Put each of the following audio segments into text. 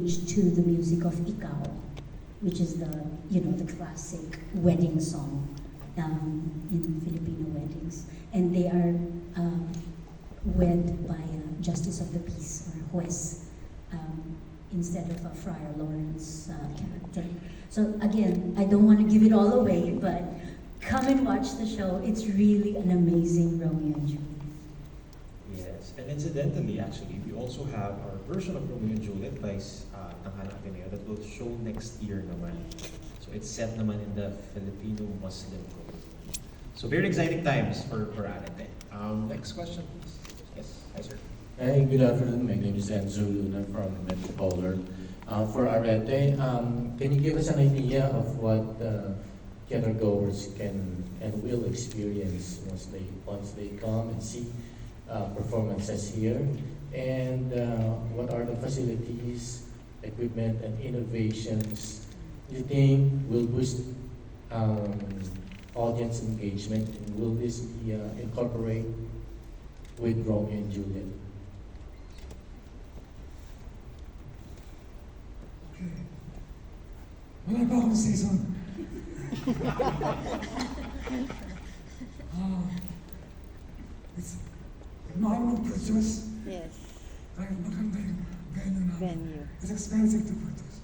to the music of Ikaw, which is the classic wedding song in Filipino weddings. And they are wed by a justice of the peace or juez instead of a Friar Lawrence character. So again, I don't want to give it all away, but come and watch the show. It's really an amazing Romeo and Juliet. Yes, and incidentally, actually, we also have our version of Romeo and Juliet by Tanghalang Ateneo that will show next year naman. So it's set naman in the Filipino Muslim code. So very exciting times for Arete. Next question, please. Yes, hi sir. Hey, good afternoon. My name is Enzo Luna from Metropolar. For Arete, can you give us an idea of what theater goers can and will experience once they come and see performances here? And what are the facilities, equipment, and innovations you think will boost audience engagement? And will this be incorporate with Romeo and Juliet? Okay. Wala pa akong season. It's mahal mag-produce. Yes, Kahit maganda yung venue namin. venue. It's expensive to produce.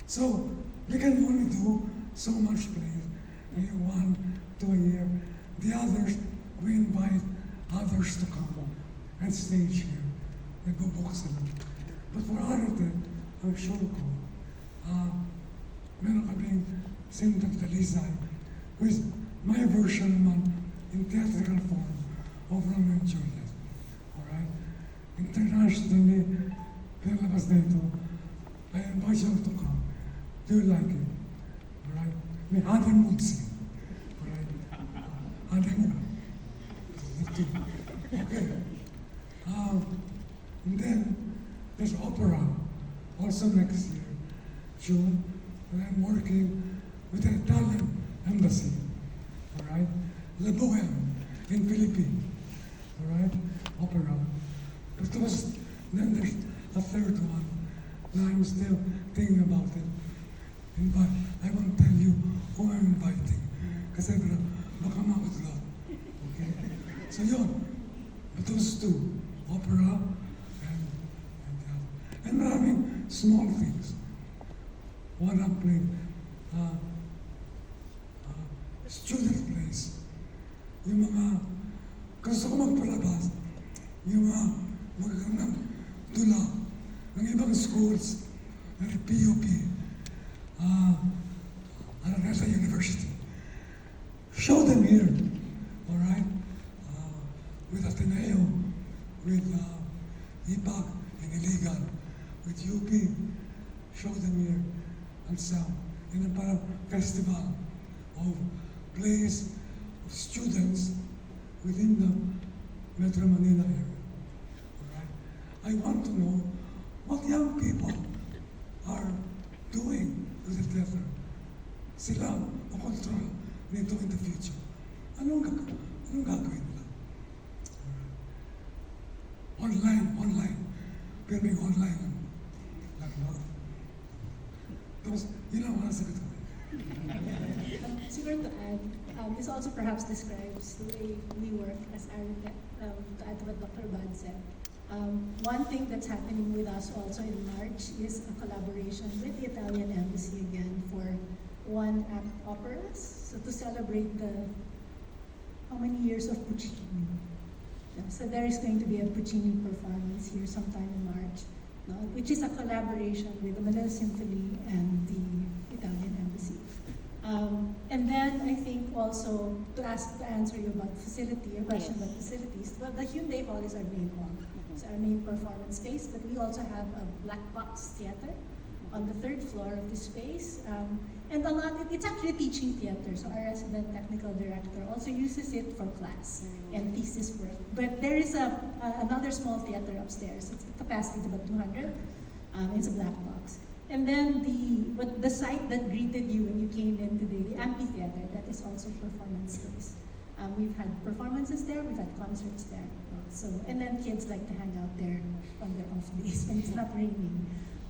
So, we can only do so much plays. Maybe 1, 2 a year. The others, we invite others to come and stage here. Nagbubook sila. But for Arete, ang show ko, meron kaming Sindang Dalisay, with my version naman in theatrical form of Romeo and Juliet. Alright? Internationally, pinalabas na ito. I invite you to come. Do you like it? Alright? May honeymoon scene. Alright? Honeymoon. Okay. And then, there's opera, also next year, June, and I'm working with the Italian embassy, all right? La Boheme in Philippines, all right? Opera. But then there's a third one that I'm still thinking about it. But I won't tell you who I'm inviting, kasi baka makudlot, okay? So yun, but those two, opera and maraming small things. One I'm playing student plays. Yung mga gusto ko magpalabas, yung mga magagandang tula ng ibang schools, ng PUP, Araneta University. Show them here, all right? With Ateneo, with IPAC and Iligan, with UP, show them here and some in a parang festival of plays of students within the Metro Manila area. Alright? I want to know what young people are doing with the theater. Sila ang control nito in the future. Anong gagawin nila? Alright. Online. Filming online. Like what? Tapos, yun ang mga sagot ko. Siguro to add, this also perhaps describes the way we work as Arete, to add to what Dr. Bad said. One thing that's happening with us also in March is a collaboration with the Italian Embassy again for one-act operas. So to celebrate how many years of Puccini. Yeah, so there is going to be a Puccini performance here sometime in March, no, which is a collaboration with the Manila Symphony and the Italian Embassy. And then I think also to answer you about facility, your question about facilities, well, the Hyundai Hall is our main hall. It's our main performance space, but we also have a black box theater on the 3rd floor of the space. And it's actually teaching theater, so our resident technical director also uses it for class and thesis work. But there is another small theater upstairs. Its capacity is about 200. It's a black box. And then the site that greeted you when you came in today, the amphitheater, that is also performance space. We've had performances there, we've had concerts there. So, and then kids like to hang out there on their off days when it's not raining.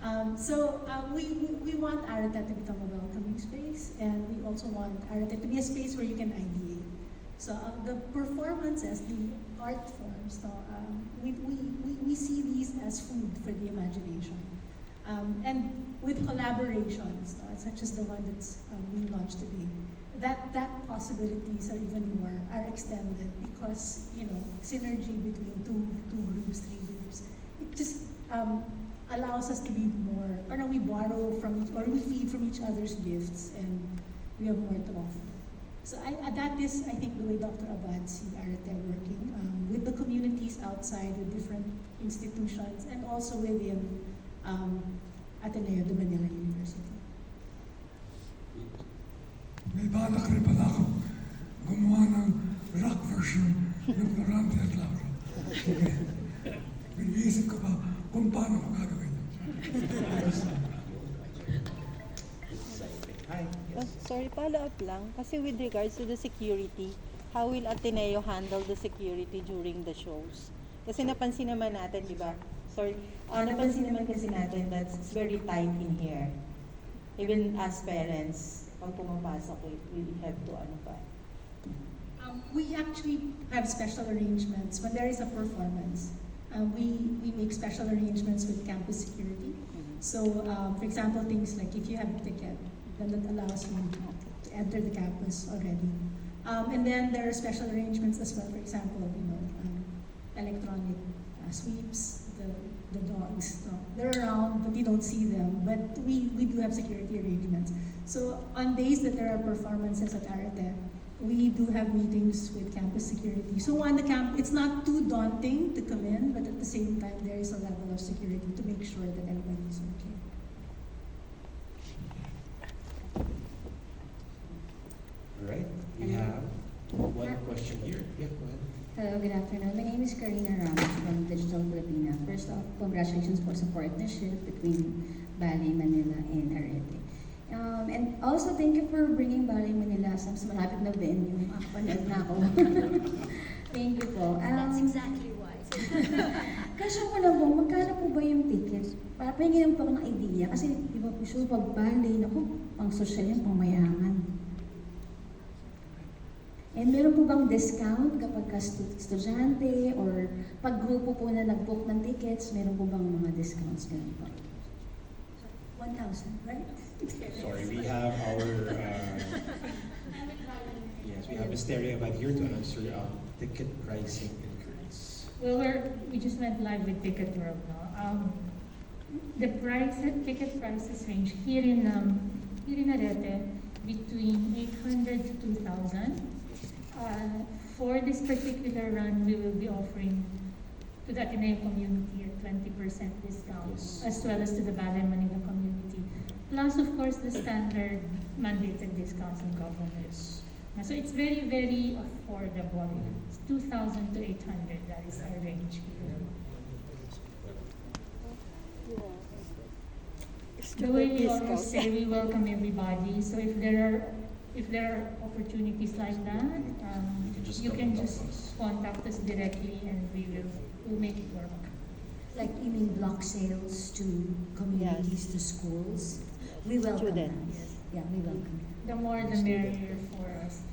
We want Arete to become a welcoming space, and we also want Arete to be a space where you can ideate. So the performances, the art forms, no, we see these as food for the imagination. And with collaborations, such as the one that's being launched today, that possibilities are even more are extended because synergy between two groups, three groups. It just allows us to be more, or no, we borrow from or we feed from each other's gifts, and we have more to offer. So that is, I think, the way Dr. Abad see Arete working with the communities outside, with different institutions, and also within Ateneo de Manila University. May balak rin pala ako gumawa ng rock version ng Florante at Laura. Iniisip ko pa kung paano ko gagawin yun. Hi. Yes. Sorry, follow-up lang. Kasi with regards to the security, how will Ateneo handle the security during the shows? Kasi napansin naman natin, di ba? Sorry, napansin naman kasi natin that it's very tight in here. Even as parents, pag pumapasok, we have to ano pa. We actually have special arrangements when there is a performance. We make special arrangements with campus security. So, for example, things like if you have a ticket, then that allows you to enter the campus already. And then there are special arrangements as well. For example, electronic sweeps, the dogs. No, they're around, but you don't see them. But we do have security arrangements. So on days that there are performances at Arete, we do have meetings with campus security. So on the camp, it's not too daunting to come in, but at the same time, there is a level of security to make sure that everybody is okay. All right. We have one question here. Yeah, go ahead. Hello, good afternoon. My name is Karina Ramos from Digital Filipina. First off, congratulations po sa partnership between Ballet Manila and Arete. And also, thank you for bringing Ballet Manila sa mas malapit na venue. Panood na ako. Thank you po. That's exactly why. Kasi ko lang po, magkano po ba yung tickets? Para pahingin po ako ng idea. Kasi di ba po sure, pag ballet, naku, pang social yan, pang mayaman. And meron po bang discount kapag estudyante or pag grupo po na nag-book ng tickets, meron po bang mga discounts ganun po? 1,000, right? Sorry, we have our yes, we have Mysteria Abad here to answer ticket pricing increase. Well, we just went live with Ticket World now. The ticket prices range here in Arete between 800 to 2,000. For this particular run, we will be offering to the Ateneo community a 20% discount, Yes. as well as to the Ballet Manila community. Plus, of course, the standard mandated discounts in government. So it's very, very affordable. It's 2,000 to 800. That is our range here. The way we always say, we welcome everybody. So if there are opportunities like that, you can just contact us directly, and we'll make it work. Like you mean block sales to communities, to schools? We welcome that. Students. Yeah, we welcome that. The more, the merrier for us.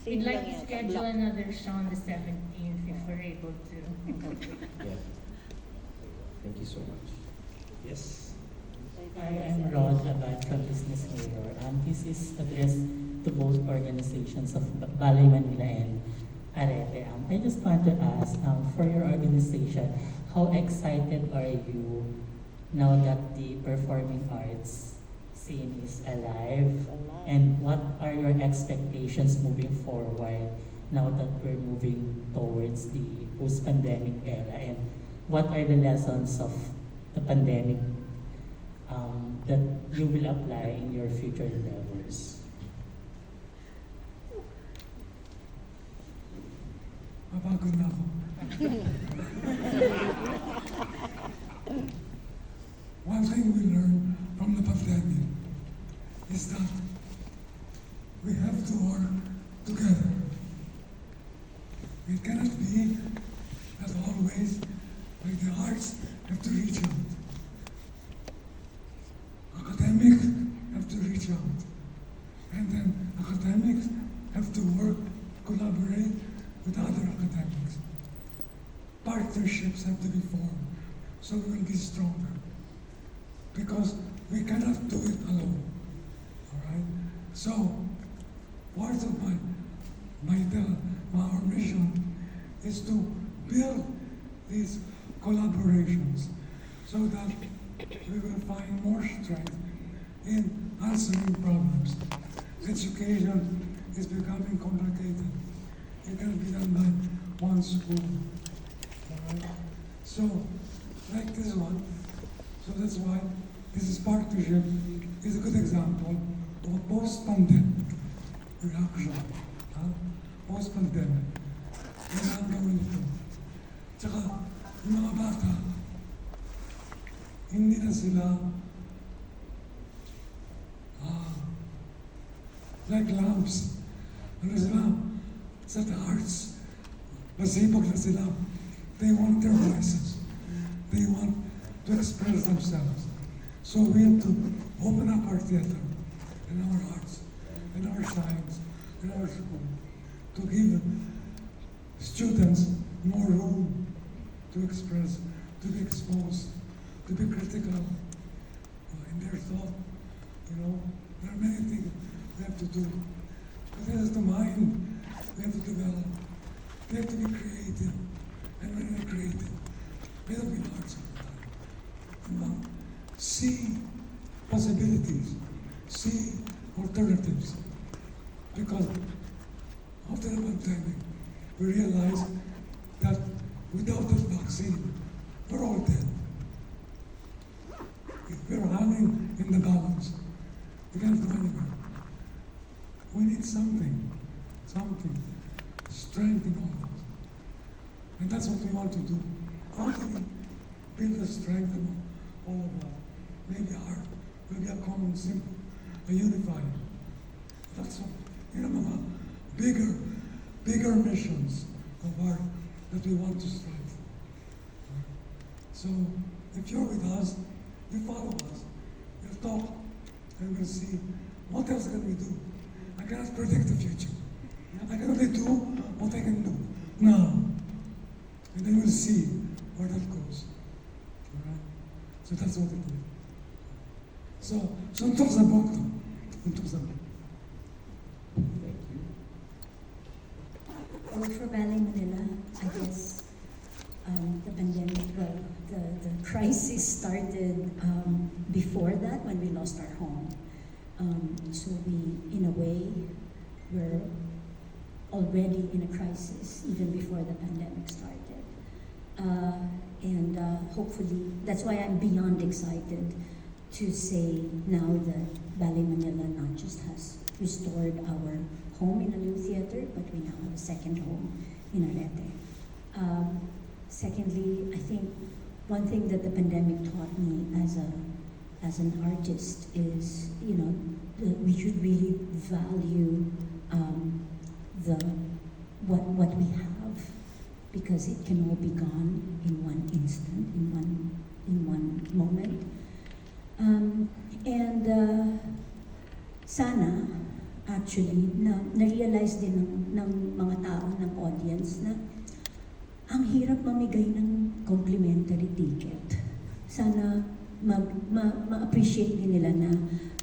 We'd like to lang schedule yata, another show on the 17th if we're able to. Yeah. Thank you so much. Yes. Hi, I'm Rod Abad from Business Mirror. This is addressed to both organizations of Ballet Manila and Arete. I just want to ask, for your organization, how excited are you now that the performing arts scene is alive? And what are your expectations moving forward now that we're moving towards the post-pandemic era? And what are the lessons of the pandemic that you will apply in your future endeavors? Mapagod na ako. One thing we learned from the pandemic is that we have to work together. It cannot be that always like the arts have to reach out. academics have to reach out. And then academics have to work, collaborate with other academics. Partnerships have to be formed so we will be stronger. Because we cannot do it alone. All right? So, part of our mission is to build these collaborations so that we will find more strength in answering problems. Education is becoming complicated. It can be done by one school. All right? So, like this one, so that's why this is partnership is a good example of a post-pandemic reaction. Post-pandemic. Kailangan gawin ito. Tsaka, yung mga bata, hindi na sila like lamps. Ano sila? Sa hearts. Masipag na sila. They want their voices. They want to express themselves. So we have to open up our theater and our arts and our science and our school to give students more room to express, to be exposed, to be critical in their thought. You know, there are many things we have to do. But this is the mind we have to develop. We have to be creative. And when we're creative, we don't be arts all the time. You know, see possibilities, see alternatives. Because after the pandemic, we realized that without the vaccine, we're all dead. We're hanging in the balance. We can't go anywhere. We need something, strength in all of us. And that's what we want to do. How do we build the strength in all of us? Maybe art will be a common symbol, a unifier. That's what, you know, mga bigger missions of art that we want to strive for. So, if you're with us, you follow us, we'll talk, and we'll see what else can we do. I cannot predict the future. I can only do what I can do now. And then we'll see where that goes. All right? So that's what it is. So suntok sa bokto. Suntok sa bokto. Thank you. Well, for Ballet Manila, I guess the pandemic, well, the crisis started before that when we lost our home. So we, in a way, were already in a crisis even before the pandemic started. And hopefully, that's why I'm beyond excited to say now that Ballet Manila not just has restored our home in a new theater, but we now have a second home in Arete. Secondly, I think one thing that the pandemic taught me as an artist is, you know, that we should really value what we have, because it can all be gone in one instant, in one moment. Sana, actually, na-realize din ng mga tao, ng audience, na ang hirap mamigay ng complimentary ticket. Sana ma-appreciate din nila na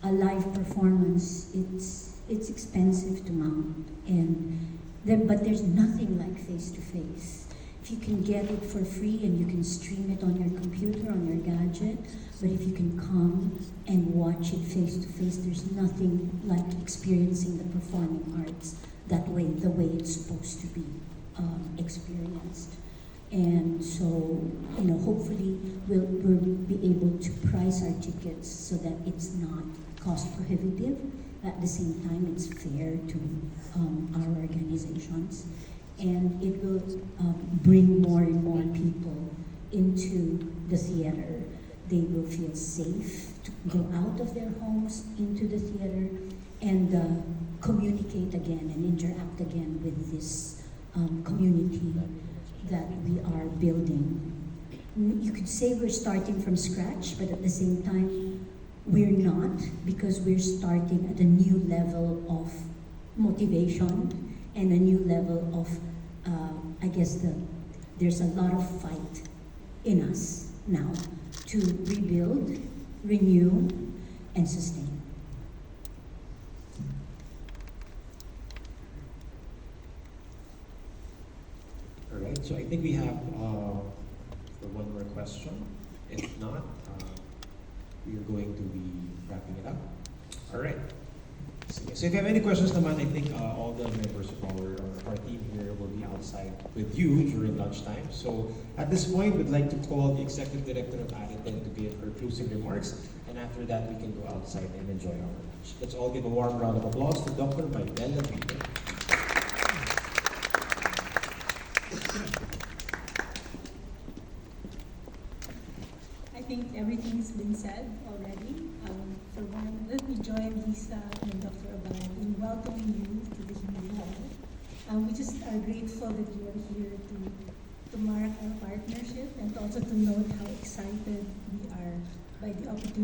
a live performance, it's expensive to mount, but there's nothing like face-to-face. If you can get it for free and you can stream it on your computer, on your gadget, but if you can come and watch it face-to-face, there's nothing like experiencing the performing arts that way, the way it's supposed to be experienced. And so, you know, hopefully we'll be able to price our tickets so that it's not cost prohibitive. At the same time, it's fair to our organizations. And it will bring more and more people into the theater. They will feel safe to go out of their homes into the theater and communicate again and interact again with this community that we are building. You could say we're starting from scratch, but at the same time, We're not, because we're starting at a new level of motivation and a new level of, I guess there's a lot of fight in us now to rebuild, renew, and sustain. All right, so I think we have for one more question. If not, we are going to be wrapping it up. All right. So if you have any questions naman, I think all the members of our team here will be outside with you during lunchtime. So at this point, we'd like to call the Executive Director of Aritel to give her closing remarks. And after that, we can go outside and enjoy our lunch. Let's all give a warm round of applause to Dr. Maybella Vito. I think everything's been said already. For one, let me join Lisa and Dr. Abad in welcoming you to the Hindi Hall. We just are grateful that you are here to mark our partnership and also to note how excited we are by the opportunity